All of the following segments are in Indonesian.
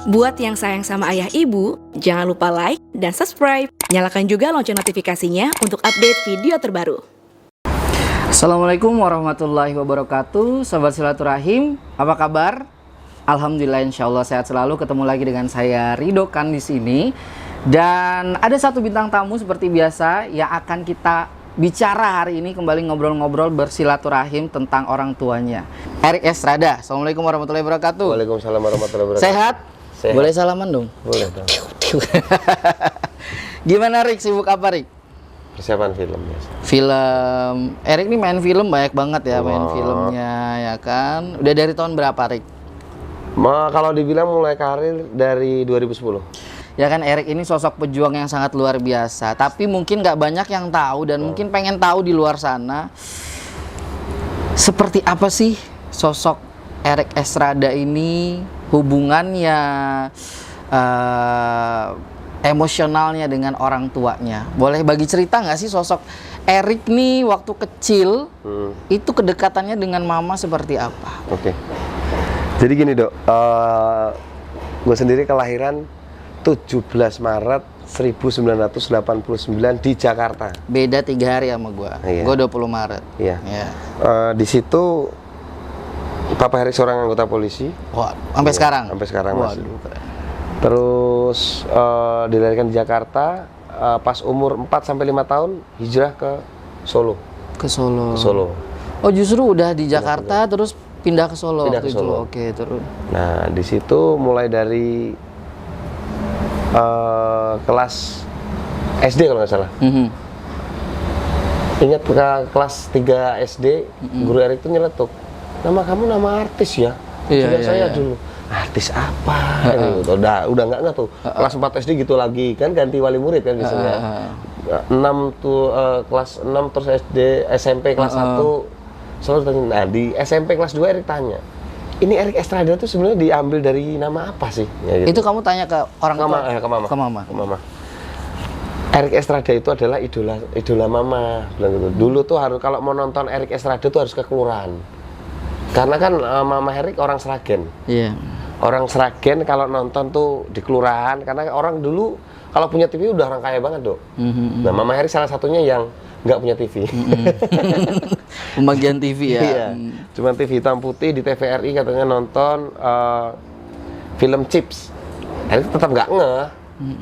Buat yang sayang sama ayah ibu, jangan lupa like dan subscribe. Nyalakan juga lonceng notifikasinya untuk update video terbaru. Assalamualaikum warahmatullahi wabarakatuh. Sahabat silaturahim, apa kabar? Alhamdulillah, insya Allah sehat selalu. Ketemu lagi dengan saya Ridho Khan di sini. Dan ada satu bintang tamu seperti biasa yang akan kita bicara hari ini, kembali ngobrol-ngobrol bersilaturahim tentang orang tuanya. Erik Estrada. Assalamualaikum warahmatullahi wabarakatuh. Waalaikumsalam warahmatullahi wabarakatuh. Sehat? Sehat. Boleh salaman dong? Boleh dong. Gimana Rik? Sibuk apa Rik? Persiapan film biasa. Film. Erik nih main film banyak banget ya, main Wah. filmnya ya kan. Udah dari tahun berapa Rik? Kalau dibilang mulai karir dari 2010. Ya kan, Erik ini sosok pejuang yang sangat luar biasa. Tapi mungkin nggak banyak yang tahu dan mungkin pengen tahu di luar sana seperti apa sih sosok Erik Estrada ini, hubungannya, emosionalnya dengan orang tuanya. Boleh bagi cerita nggak sih sosok Erik nih waktu kecil itu kedekatannya dengan mama seperti apa? Oke. Jadi gini Dok, gue sendiri kelahiran 17 Maret 1989 di Jakarta. Beda 3 hari sama gua. Iya. Gua 20 Maret. Iya. Ya. Di situ Papa Erik seorang anggota polisi. Wah, sampai Iya, sekarang. sampai sekarang masih. Waduh, keren. Terus dilahirkan di Jakarta, pas umur 4 sampai 5 tahun hijrah ke Solo. Ke Solo. Ke Solo. Oh, justru udah di Jakarta terus pindah ke Solo. Pindah waktu ke itu. Solo. Oke, terus. Nah, di situ mulai dari kelas SD kalau nggak salah. Ingat kelas 3 SD, guru Erik tuh nyeletuk, nama kamu nama artis ya. Iya, Juga iya, saya iya. dulu. Artis apa? Gitu. Udah nggak tuh. Kelas 4 SD gitu lagi kan, ganti wali murid kan biasanya. 6 tuh kelas 6 terus SD, SMP kelas 1 selalu tanya. Nah, di SMP kelas 2 Erik tanya, ini Erik Estrada tuh sebenarnya diambil dari nama apa sih? Ya, gitu. Itu kamu tanya ke orang tua? Ke mama. Ke mama. Ke mama. Erik Estrada itu adalah idola mama, bilang gitu. Dulu tuh harus kalau mau nonton Erik Estrada tuh harus ke kelurahan. Karena kan mama Erik orang Sragen. Iya. Orang Sragen kalau nonton tuh di kelurahan, karena orang dulu kalau punya TV udah orang kaya banget, Dok. Nah, mama Erik salah satunya yang nggak punya TV. Pembagian TV ya. Iya. Cuma TV hitam putih di TVRI katanya nonton film Chips. Erik tetap nggak ngeh.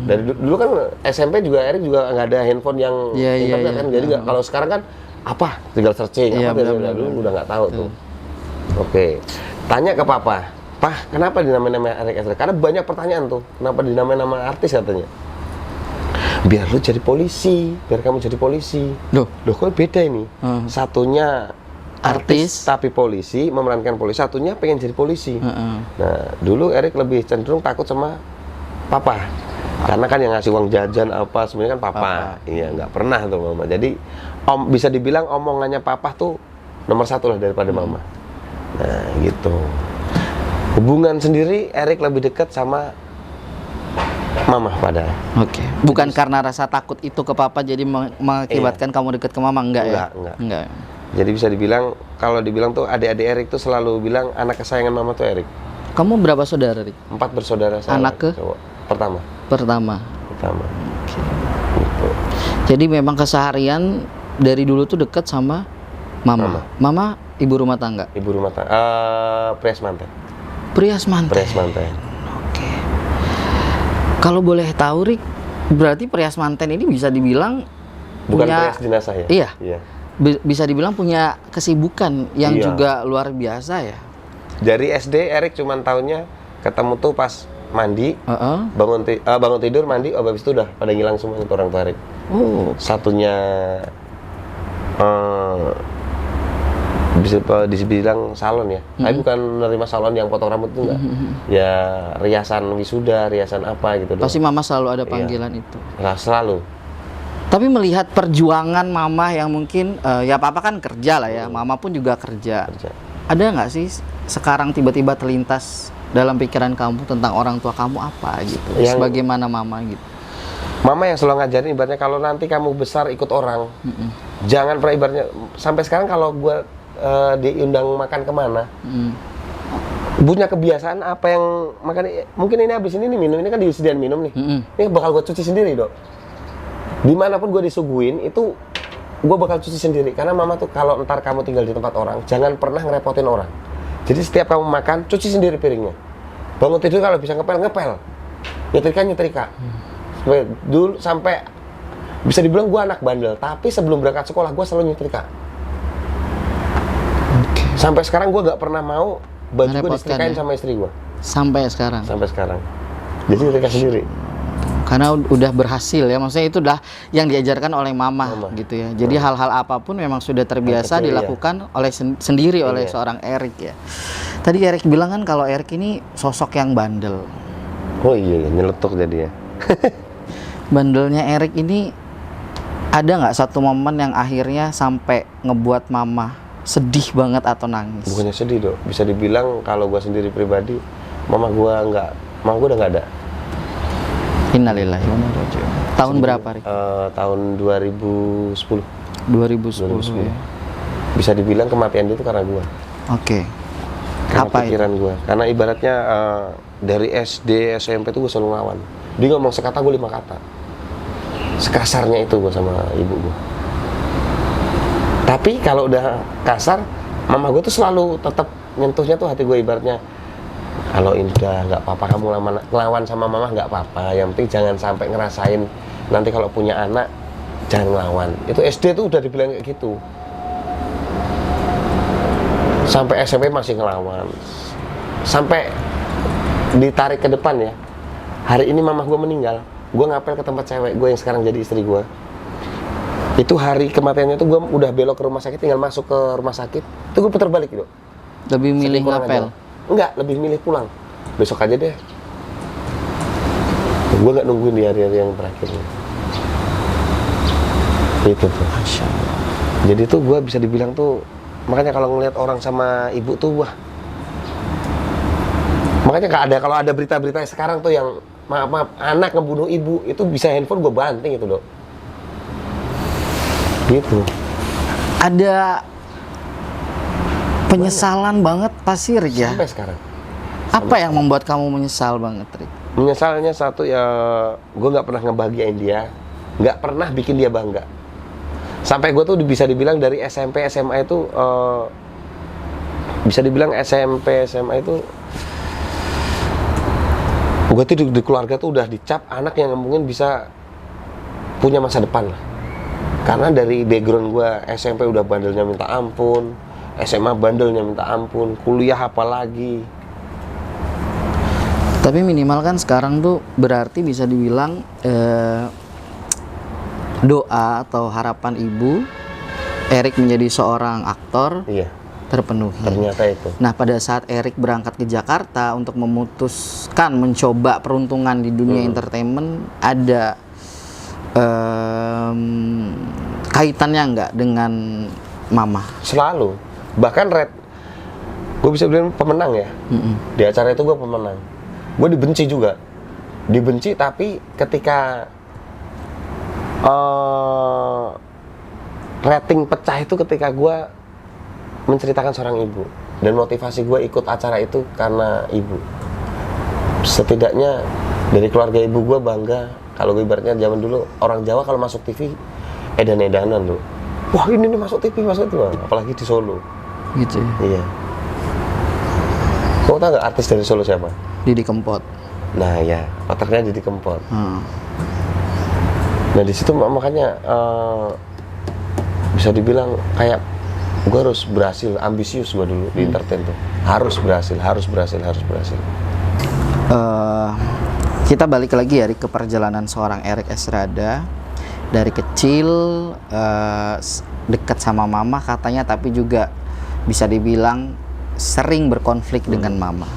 Dari dulu kan SMP juga Erik juga nggak ada handphone yang internet kan. Jadi nggak, kalau sekarang kan apa tinggal searching Iya, apa benar. dulu udah nggak tahu tuh. Oke. Tanya ke papa, "Pah, kenapa dinamain nama Erik Estrada?" Karena banyak pertanyaan tuh. Kenapa dinamain nama artis katanya? Biar lu jadi polisi, biar kamu jadi polisi. Loh kok beda ini? Satunya artis tapi polisi, memerankan polisi, satunya pengen jadi polisi. Nah, dulu Erik lebih cenderung takut sama papa. Karena kan yang ngasih uang jajan apa sebenarnya kan papa. Iya, nggak pernah tuh mama. Jadi bisa dibilang omongannya papa tuh nomor 1 lah daripada mama. Nah, gitu. Hubungan sendiri Erik lebih dekat sama mama pada. Oke. Bukan karena rasa takut itu ke papa jadi mengakibatkan kamu dekat ke mama, enggak ya? Enggak. Jadi bisa dibilang, kalau dibilang tuh adik-adik Erik tuh selalu bilang anak kesayangan mama tuh Erik. Kamu berapa saudara, Rik? 4 bersaudara saya. Anak ke? Cowok. Pertama. Oke. Gitu. Jadi memang keseharian dari dulu tuh dekat sama mama. Mama ibu rumah tangga. Ibu rumah tangga. Prias manten. Prias manten. Oke. Kalau boleh tahu, Rik, berarti Prias manten ini bisa dibilang Bukan punya, Prias jenazah ya? Iya. Bisa dibilang punya kesibukan yang juga luar biasa ya. Dari SD Erik cuman tahunnya ketemu tuh pas mandi, bangun tidur, mandi, habis itu udah pada ngilang semua itu orang tua Erik. Satunya bisa dibilang salon ya, tapi bukan menerima salon yang potong rambut itu enggak. Ya riasan wisuda, riasan apa gitu. Pasti mama selalu ada panggilan itu. Nah, selalu. Tapi melihat perjuangan mama yang mungkin ya papa kan kerja lah ya, mama pun juga kerja. Ada nggak sih sekarang tiba-tiba terlintas dalam pikiran kamu tentang orang tua kamu apa gitu? Sebagaimana mama gitu. Mama yang selalu ngajarin ibaratnya kalau nanti kamu besar ikut orang, jangan pernah ibaratnya sampai sekarang kalau gue diundang makan kemana, punya kebiasaan apa yang makanya mungkin ini habis ini nih minum, ini kan disediain minum nih. Ini bakal gue cuci sendiri, Dok. Dimanapun gue disuguhin itu gue bakal cuci sendiri, karena mama tuh kalau ntar kamu tinggal di tempat orang jangan pernah ngerepotin orang. Jadi setiap kamu makan cuci sendiri piringnya. Bangun tidur kalau bisa ngepel, nyetrika. Dulu sampai bisa dibilang gue anak bandel, tapi sebelum berangkat sekolah gue selalu nyetrika. Sampai sekarang gue gak pernah mau baju gue disetrikain ya? sama istri gue. Sampai sekarang. Jadi nyetrika sendiri. Karena udah berhasil ya, maksudnya itu udah yang diajarkan oleh mama. Gitu ya. Jadi hal-hal apapun memang sudah terbiasa kecil, dilakukan oleh sendiri oleh seorang Erik ya. Tadi Erik bilang kan kalau Erik ini sosok yang bandel. Oh iya, nyeletuk jadi ya. Bandelnya Erik ini ada nggak satu momen yang akhirnya sampai ngebuat mama sedih banget atau nangis? Bukannya sedih, Dok. Bisa dibilang kalau gue sendiri pribadi, mama gue udah nggak ada. Innalillahi wa inna ilaihi raji'un. Tahun berapa, Rik? Tahun 2010. 2010. Ya. Bisa dibilang kematian dia itu karena gue. Oke. Karena Apa pikiran gue. Karena ibaratnya dari SD, SMP tuh gue selalu ngelawan. Dia ngomong sekata, gue 5 kata. Sekasarnya itu gue sama ibu gue. Tapi kalau udah kasar, mama gue tuh selalu tetap nyentuhnya tuh hati gue, ibaratnya kalau udah nggak apa-apa kamu ngelawan sama mama nggak apa-apa, yang penting jangan sampai ngerasain nanti kalau punya anak jangan ngelawan. Itu SD tuh udah dibilang kayak gitu. Sampai SMP masih ngelawan. Sampai ditarik ke depan ya. Hari ini mama gue meninggal, gue ngapel ke tempat cewek gue yang sekarang jadi istri gue. Itu hari kematiannya tuh gue udah belok ke rumah sakit, tinggal masuk ke rumah sakit itu gue putar balik gitu. Lebih milih ngapel? Enggak, lebih milih pulang. Besok aja deh. Gue nggak nungguin di hari-hari yang terakhir. Itu tuh. Masya Allah. Jadi tuh gue bisa dibilang tuh, makanya kalau ngeliat orang sama ibu tuh wah. Makanya kalau ada berita-berita sekarang tuh yang maaf anak ngebunuh ibu, itu bisa handphone gue banting itu, Dok. Gitu. Ada penyesalan banget pasti, Rik ya? Sampai sekarang. Apa yang membuat kamu menyesal banget, Rik? Menyesalnya satu ya, gue nggak pernah ngebahagiain dia, nggak pernah bikin dia bangga. Sampai gue tuh bisa dibilang dari SMP SMA itu bisa dibilang SMP SMA itu gue tuh di keluarga tuh udah dicap anak yang mungkin bisa punya masa depan lah. Karena dari background gue SMP udah bandelnya minta ampun, SMA bandelnya minta ampun, kuliah apalagi. Tapi minimal kan sekarang tuh berarti bisa dibilang doa atau harapan ibu Erik menjadi seorang aktor terpenuhi. Ternyata itu. Nah, pada saat Erik berangkat ke Jakarta untuk memutuskan mencoba peruntungan di dunia entertainment, ada kaitannya nggak dengan mama? Selalu. Bahkan gue bisa bilang pemenang ya. Di acara itu gue pemenang. Gue dibenci juga. Dibenci, tapi ketika rating pecah itu ketika gue menceritakan seorang ibu. Dan motivasi gue ikut acara itu karena ibu. Setidaknya dari keluarga ibu gue bangga. Kalau gue ibaratnya zaman dulu orang Jawa kalau masuk TV edan-edanan loh. Wah ini nih masuk TV, apalagi di Solo. Gitu ya? Iya. Kamu tahu nggak artis dari Solo siapa? Didi Kempot. Nah ya, otaknya Didi Kempot. Nah di situ makanya bisa dibilang kayak gue harus berhasil, ambisius gue dulu di entertain tuh. Harus berhasil. Kita balik lagi ya ke perjalanan seorang Erik Esrada. Dari kecil dekat sama mama katanya, tapi juga bisa dibilang sering berkonflik dengan mama.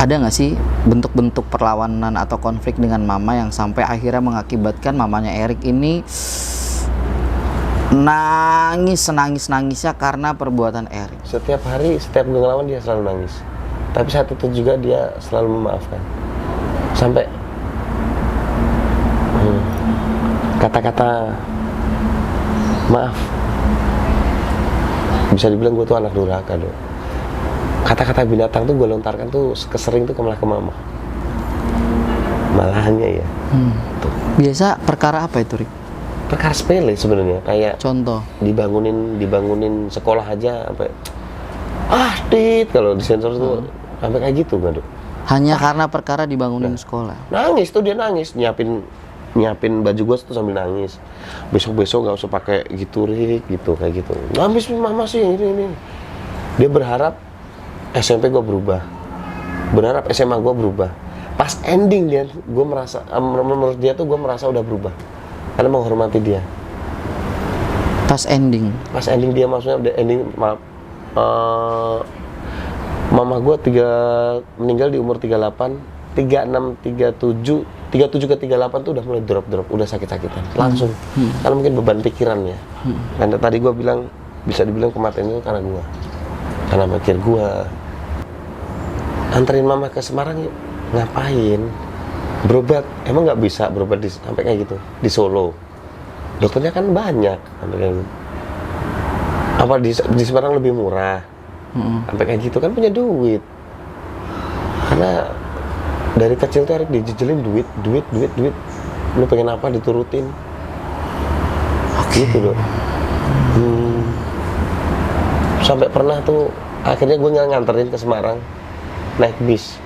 Ada nggak sih bentuk-bentuk perlawanan atau konflik dengan mama yang sampai akhirnya mengakibatkan mamanya Erik ini nangis-nangisnya karena perbuatan Erik? Setiap hari, setiap gue ngelawan dia selalu nangis. Tapi saat itu juga dia selalu memaafkan. Sampai kata-kata maaf, bisa dibilang gue tuh anak durhaka, Dok. kata-kata binatang tuh gue lontarkan tuh kesering tuh malah ke mama. Malahannya ya. Tuh. Biasa perkara apa itu, Rik? Perkara sepele sebenarnya, kayak Contoh. dibangunin sekolah aja sampai Dit, kalau disensor tuh sampai kayak gitu nggak, Dok? Hanya karena perkara dibangunin sekolah. Nangis tuh, dia nangis, nyiapin baju gue tuh sambil nangis. Besok nggak usah pakai gitu, Rik, gitu kayak gitu. Nangis mama sih ini. Dia berharap SMP gue berubah, berharap SMA gue berubah. Pas ending dia, gue merasa menurut dia tuh gue merasa udah berubah karena menghormati dia. Pas ending Dia maksudnya udah ending, mama gue meninggal di umur 38, 36, 37 ke 38 tuh udah mulai drop, udah sakit-sakitan langsung. Karena mungkin beban pikirannya. Dan tadi gue bilang, bisa dibilang kematian itu karena gue, karena mikir gue. Anterin mama ke Semarang yuk. Ngapain? Berobat? Emang nggak bisa berobat sampai kayak gitu di Solo? Dokternya kan banyak sampai kayak gitu. Apa di Semarang lebih murah? Sampai kayak gitu kan punya duit. Karena dari kecil tuh Erik dijejelin duit. Lu pengen apa diturutin. Gitu loh. Sampai pernah tuh akhirnya gue nganterin ke Semarang naik bis.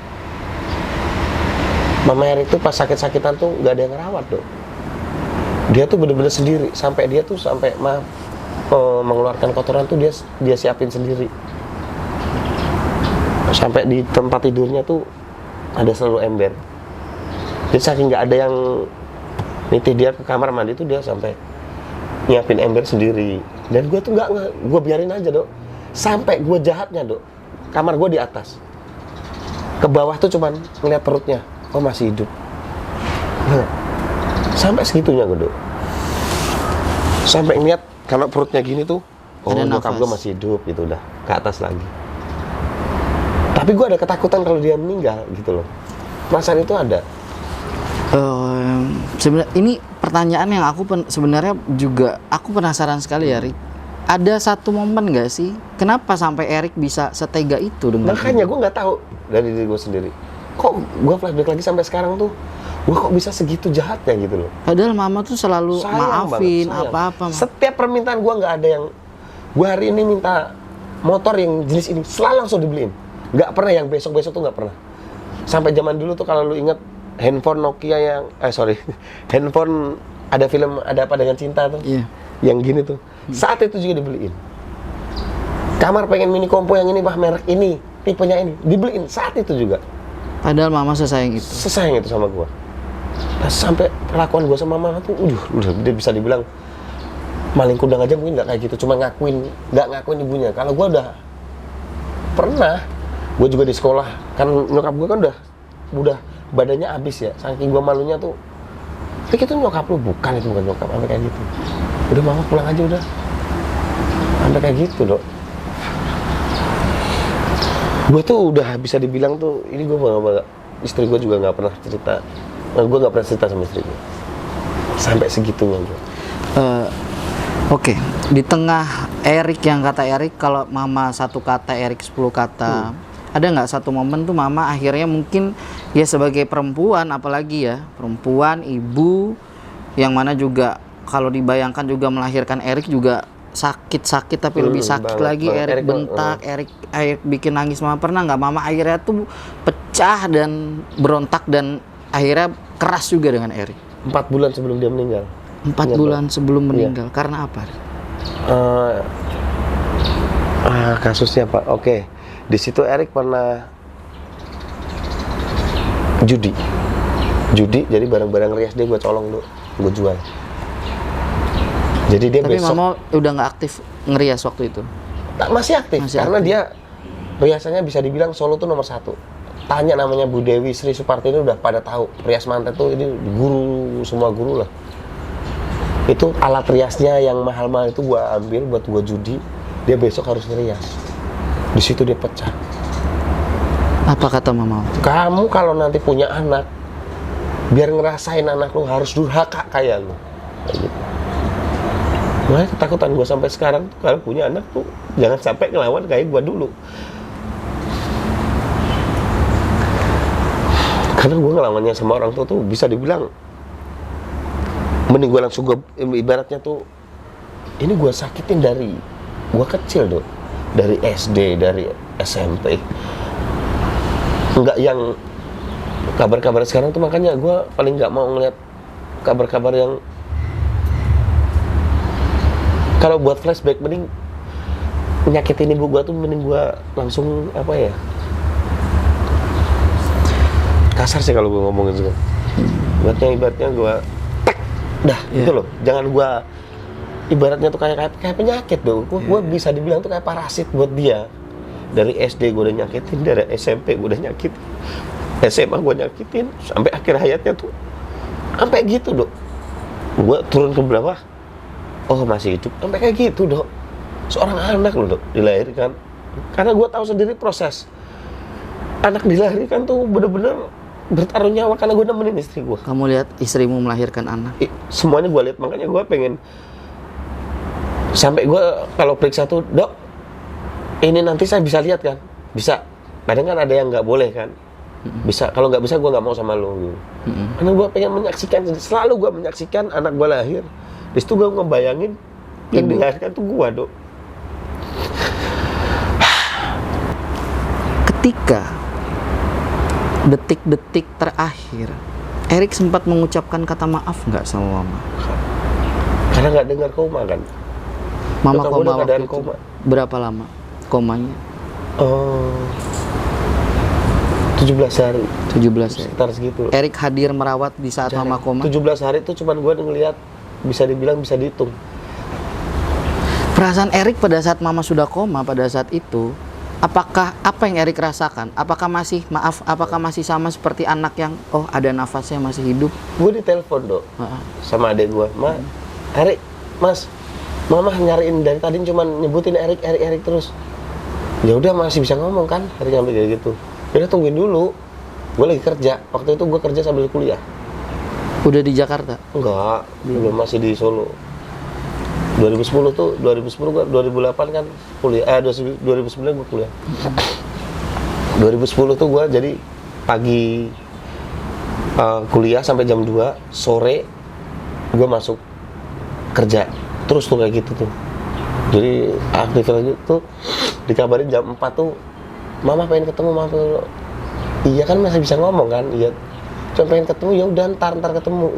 Mama Erik tuh pas sakit-sakitan tuh nggak ada yang ngerawat, Dok. Dia tuh bener-bener sendiri. Sampai dia tuh mengeluarkan kotoran tuh dia siapin sendiri. Sampai di tempat tidurnya tuh ada selalu ember. Jadi saking nggak ada yang nitih dia ke kamar mandi tuh dia sampai nyiapin ember sendiri. Dan gue tuh nggak gue biarin aja, Dok. Sampai gue jahatnya, Dok. Kamar gue di atas. Ke bawah tuh cuman ngeliat perutnya. Oh masih hidup. Sampai segitunya gue, Dok. Sampai ngeliat kalau perutnya gini tuh, oh nyokap gue masih hidup gitu, udah ke atas lagi. Tapi gue ada ketakutan kalau dia meninggal gitu loh. Perasaan itu ada. Sebenarnya ini pertanyaan yang sebenarnya juga aku penasaran sekali ya, Rik. Ada satu momen nggak sih, kenapa sampai Erik bisa setega itu dengan? Makanya gue nggak tahu dari diri gue sendiri. Kok gue flashback lagi sampai sekarang tuh, gue kok bisa segitu jahatnya gitu loh. Padahal mama tuh selalu maafin banget, apa-apa. Setiap permintaan gue nggak ada yang, gue hari ini minta motor yang jenis ini, selalu langsung dibeliin. Nggak pernah yang besok-besok tuh nggak pernah. Sampai zaman dulu tuh kalau lu inget handphone Nokia yang, handphone ada film Ada Apa Dengan Cinta tuh, yang gini tuh, saat itu juga dibeliin. Kamar pengen mini kompo yang ini, merek ini, tipenya ini, dibeliin saat itu juga. Padahal mama sesayang itu. Sesayang itu sama gue. Nah, sampai perlakuan gue sama mama tuh, udah dia bisa dibilang maling kundang aja mungkin nggak kayak gitu, cuma nggak ngakuin ibunya. Kalau gue udah pernah, gue juga di sekolah, kan nyokap gue kan udah badannya habis ya, saking gue malunya tuh, itu nyokap lu, bukan nyokap, sampai kayak gitu. Udah mama pulang aja udah, sampai kayak gitu, Dok. Gue tuh udah bisa dibilang tuh, ini gue bangga. Istri gue juga nggak pernah cerita, gue nggak pernah cerita sama istri gue sampai segitunya. Oke. Di tengah Erik yang kata Erik, kalau mama satu kata, Erik 10 kata, ada nggak satu momen tuh mama akhirnya mungkin ya sebagai perempuan, apalagi ya perempuan, ibu, yang mana juga kalau dibayangkan juga melahirkan Erik juga sakit tapi lebih sakit lagi. Erik bentak, Erik bikin nangis. Mama pernah nggak mama akhirnya tuh pecah dan berontak dan akhirnya keras juga dengan Erik? 4 bulan sebelum dia meninggal. 4 bulan sebelum meninggal. Karena apa? Kasusnya Pak. Oke. Di situ Erik pernah judi. Jadi barang-barang rias dia gue colong dulu, gue jual. Jadi dia tapi besok. mama udah nggak aktif ngerias waktu itu? Masih aktif. Karena dia riasannya bisa dibilang Solo tuh nomor 1. Tanya namanya Bu Dewi Sri Suparti ini udah pada tahu. Rias mantet tuh ini guru, semua guru lah. Itu alat riasnya yang mahal-mahal itu gua ambil buat gua judi. Dia besok harus ngerias. Di situ dia pecah. Apa kata mama? Kamu kalau nanti punya anak, biar ngerasain anak lu harus durhaka kayak lu. Kayak gitu. Makanya ketakutan gue sampai sekarang, kalau punya anak tuh jangan sampai ngelawan kayak gue dulu. Karena gue ngelawannya sama orang tua tuh bisa dibilang mending gue langsung ibaratnya tuh ini gue sakitin dari gue kecil tuh, dari SD, dari SMP. Enggak yang kabar-kabar sekarang tuh, makanya gue paling nggak mau ngeliat kabar-kabar yang kalau buat flashback mending nyakitin ibu gue tuh mending gue langsung apa ya, kasar sih kalau gue ngomongin sekarang. Ibaratnya gue dah gitu loh, jangan gue ibaratnya tuh kayak penyakit dong. Gue bisa dibilang tuh kayak parasit buat dia. Dari SD gue udah nyakitin, dari SMP gue udah nyakitin, SMA gue nyakitin, sampai akhir hayatnya tuh sampai gitu dok. Gue turun ke bawah, oh masih hidup, sampai kayak gitu dok. Seorang anak loh dok, dilahirkan. Karena gue tahu sendiri proses anak dilahirkan tuh bener-bener bertaruh nyawa, karena gue nemenin istri gue. Kamu lihat istrimu melahirkan anak? Semuanya gue lihat, makanya gue pengen sampai gue kalau periksa tuh dok, ini nanti saya bisa lihat kan? Bisa. Kadang kan ada yang nggak boleh kan? Bisa. Kalau nggak bisa gue nggak mau sama lo gitu. Karena gue pengen menyaksikan, selalu gue menyaksikan anak gue lahir. Di situ gue ngebayangin yang dilahirkan tuh gue dok. Ketika detik-detik terakhir, Erik sempat mengucapkan kata maaf nggak sama mama? Karena nggak dengar koma kan? Mama Betul, koma udah waktu keadaan itu koma. berapa lama komanya? 17 hari. 17 hari. Sekitar segitu. Erik hadir merawat di saat mama koma? 17 hari itu cuman gue ngeliat, bisa dibilang bisa dihitung. Perasaan Erik pada saat mama sudah koma pada saat itu, apakah apa yang Erik rasakan? Apakah masih sama seperti anak yang oh ada nafasnya masih hidup? Gue ditelepon dok sama adek gue, Erik, mas, mama nyariin dari tadi cuman nyebutin Erik terus. Ya udah masih bisa ngomong kan? Erik sampai kayak gitu. Udah tungguin dulu, gue lagi kerja. Waktu itu gue kerja sambil kuliah. Udah di Jakarta? Enggak, belum, masih di Solo. 2010 tuh, 2010 gue, 2008 kan kuliah, 2009 gue kuliah. 2010 tuh gue jadi pagi kuliah sampai jam 2, sore gue masuk kerja. Terus tuh kayak gitu tuh. Jadi aktif lagi tuh, dikabarin jam 4 tuh, mama pengen ketemu, mama pengen. Iya kan masih bisa ngomong kan, iya. Cuma pengen ketemu, ya udah ntar ketemu.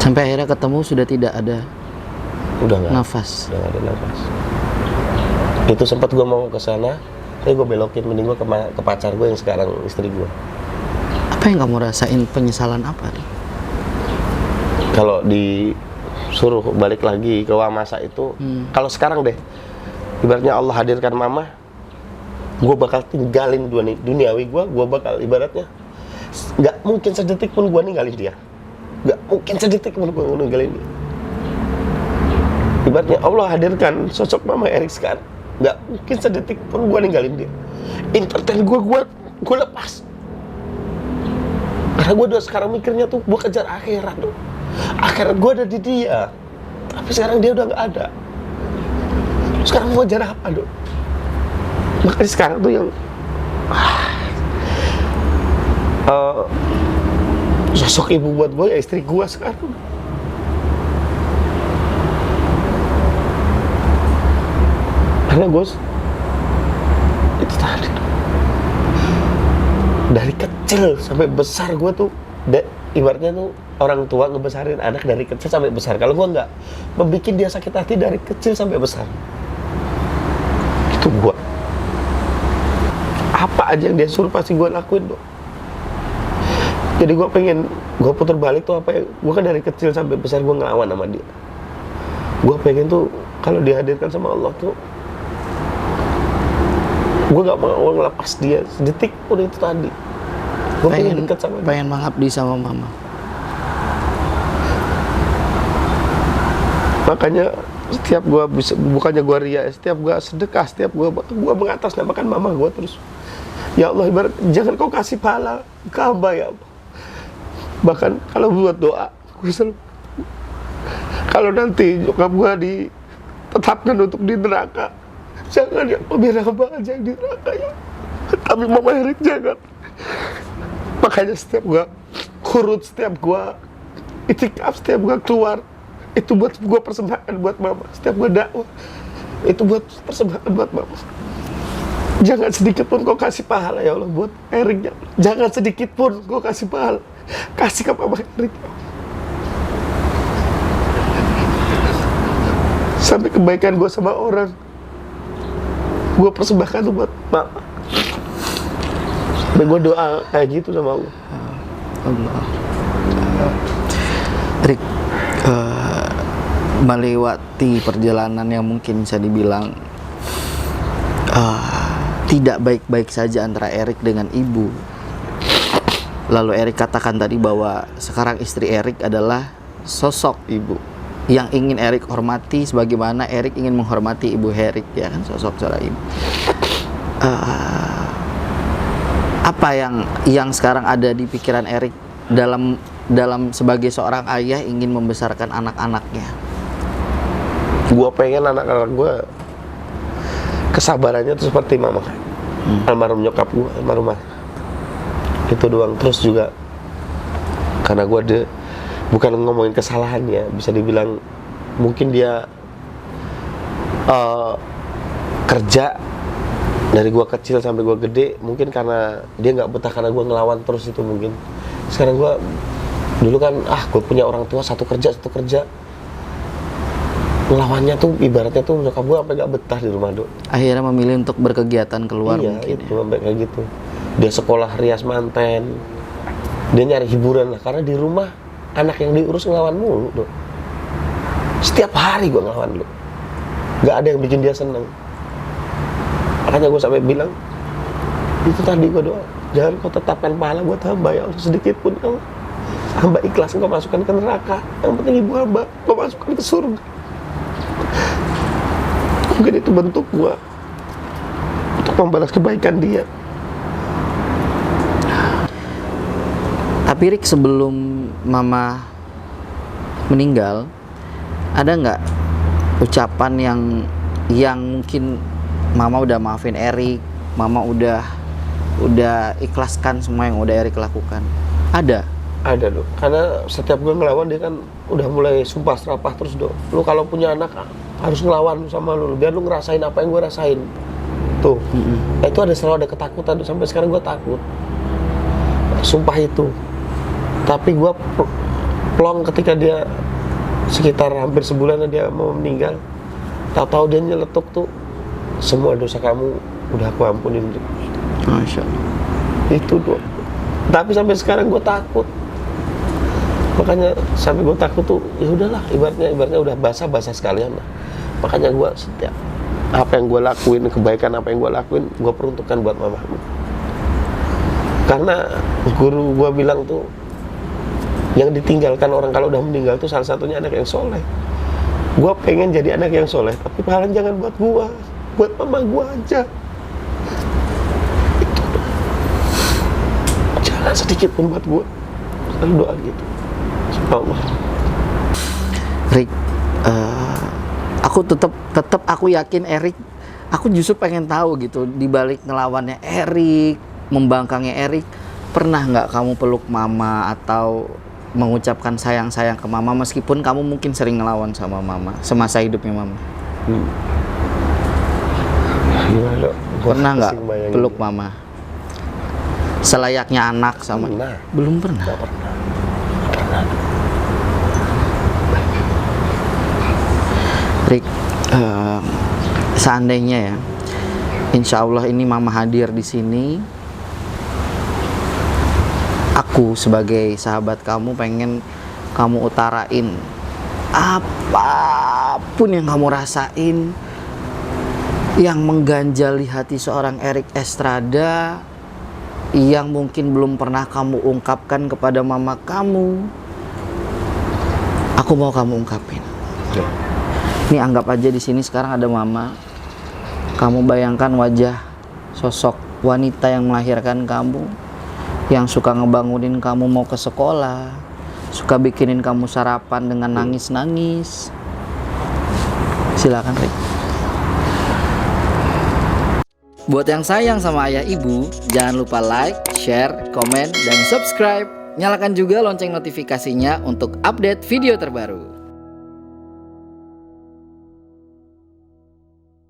Sampai akhirnya ketemu sudah tidak ada nafas. Udah nggak ada nafas. Itu sempat gue mau ke sana, tapi gue belokin, mending gue ke pacar gue yang sekarang istri gue. Apa yang kamu rasain, penyesalan apa? Kalau disuruh balik lagi ke masa itu, kalau sekarang deh, ibaratnya Allah hadirkan mama, gue bakal tinggalin duniawi gue bakal ibaratnya nggak mungkin sedetik pun gue ninggalin dia. Nggak mungkin sedetik pun gue ninggalin dia. Ibaratnya Allah hadirkan sosok mama Erik sekarang, nggak mungkin sedetik pun gue ninggalin dia. Entertain gue lepas. Karena gue udah sekarang mikirnya tuh gue kejar akhirat tuh. Akhirat gue ada di dia, tapi sekarang dia udah nggak ada. Sekarang mau kejar apa dong? Makanya sekarang tuh yang sosok ibu buat gue ya istri gue sekarang. Karena gue itu tadi dari kecil sampai besar gue tuh ibaratnya tuh orang tua ngebesarin anak dari kecil sampai besar. Kalau gue nggak membuat dia sakit hati dari kecil sampai besar, itu gue apa aja yang dia suruh pasti gue lakuin dong. Jadi gue pengen, gue putar balik tuh apa ya, gue kan dari kecil sampai besar gue ngelawan sama dia. Gue pengen tuh kalau dihadirkan sama Allah tuh, gue gak mau ngelepas dia sedetik pun itu tadi. Gue pengen deket sama dia. Pengen mengabdi sama mama. Makanya setiap gue bukannya gue ria, setiap gue sedekah, setiap gue mengatasnamakan mama gue terus. Ya Allah, ibarat jangan kau kasih pahala ke hamba ya Allah. Bahkan kalau buat doa, kalau nanti nyokap gue ditetapkan untuk di neraka, jangan ya, biar hamba aja yang di neraka ya. Tapi mama Erik jangan. Makanya setiap gua kurut, setiap gua itikaf, setiap gua keluar, itu buat gua persembahan buat mama. Setiap gua dakwah, itu buat persembahan buat mama. Jangan sedikit pun kau kasih pahala ya Allah buat Erik. Jangan sedikit pun kau kasih pahala. Kasih ke mama Erik. Sampai kebaikan gua sama orang, gua persembahkan tuh buat mama. Sampai gua doa kayak gitu sama Allah. Rik, melewati perjalanan yang mungkin bisa dibilang tidak baik-baik saja antara Erik dengan ibu. Lalu Erik katakan tadi bahwa sekarang istri Erik adalah sosok ibu yang ingin Erik hormati sebagaimana Erik ingin menghormati ibu Erik, ya kan, sosok seorang ibu. Apa yang sekarang ada di pikiran Erik dalam sebagai seorang ayah ingin membesarkan anak-anaknya? Gua pengen anak-anak gua kesabarannya tuh seperti mama, almarhum nyokap gua, almarhumah. Itu doang. Terus juga karena gua bukan ngomongin kesalahannya, bisa dibilang mungkin dia kerja dari gua kecil sampai gua gede, mungkin karena dia nggak betah karena gua ngelawan terus itu mungkin. Sekarang gua dulu kan gua punya orang tua satu kerja ngelawannya tuh ibaratnya tuh nyokap gua sampai nggak betah di rumah, Dok. Akhirnya memilih untuk berkegiatan keluar. Iya, mungkin itu sampai kayak gitu. Dia sekolah rias manten, dia nyari hiburan lah, karena di rumah anak yang diurus ngelawan mulu, Dok. Setiap hari gua ngelawan lu, nggak ada yang bikin dia seneng. Makanya gua sampai bilang itu tadi gua doa, jangan kau tetapkan pahala buat hamba ya Allah sedikit pun, ya Allah. Hamba ikhlas kau masukkan ke neraka, yang penting ibu hamba kau masukkan ke surga. Mungkin itu bentuk gua untuk membalas kebaikan dia. Tapi Rik, sebelum mama meninggal, ada nggak ucapan yang mungkin mama udah maafin Erik, mama udah ikhlaskan semua yang udah Erik lakukan? Ada, Dok. Karena setiap gue ngelawan dia kan udah mulai sumpah serapah terus, Dok. Lu kalau punya anak harus ngelawan sama lu, biar lu ngerasain apa yang gue rasain. Tuh, itu selalu ada ketakutan, Dok. Sampai sekarang gue takut. Sumpah itu. Tapi gue plong ketika dia sekitar hampir sebulan dia mau meninggal. Tahu-tahu dia nyeletuk tuh, semua dosa kamu udah aku ampunin. Masya Allah. Itu, Dok. Tapi sampai sekarang gue takut. Makanya sampai gue takut tuh, ya udahlah, ibaratnya udah basah sekalian lah. Makanya gue setiap apa yang gue lakuin, kebaikan apa yang gue lakuin, gue peruntukkan buat mama gue. Karena guru gue bilang tuh, yang ditinggalkan orang kalau udah meninggal tuh salah satunya anak yang soleh. Gue pengen jadi anak yang soleh, tapi pahala jangan buat gue, buat mama gue aja. Itu, jangan sedikit pun buat gue. Selalu doa gitu. Allah. Rik, aku tetap aku yakin Erik, aku justru pengen tahu gitu, di balik ngelawannya Erik, membangkangnya Erik, pernah nggak kamu peluk mama atau mengucapkan sayang-sayang ke mama meskipun kamu mungkin sering ngelawan sama mama semasa hidupnya mama? Gimana, Dok? Pernah nggak peluk mama selayaknya anak sama? Pernah. Belum pernah. Nggak pernah. Rik, seandainya ya, insya Allah ini mama hadir di sini, aku sebagai sahabat kamu pengen kamu utarain apapun yang kamu rasain yang mengganjali hati seorang Erik Estrada yang mungkin belum pernah kamu ungkapkan kepada mama kamu. Aku mau kamu ungkapin. Ini anggap aja di sini sekarang ada mama. Kamu bayangkan wajah sosok wanita yang melahirkan kamu, yang suka ngebangunin kamu mau ke sekolah, suka bikinin kamu sarapan dengan nangis-nangis. Silakan, Rik. Buat yang sayang sama ayah ibu, jangan lupa like, share, komen, dan subscribe. Nyalakan juga lonceng notifikasinya untuk update video terbaru.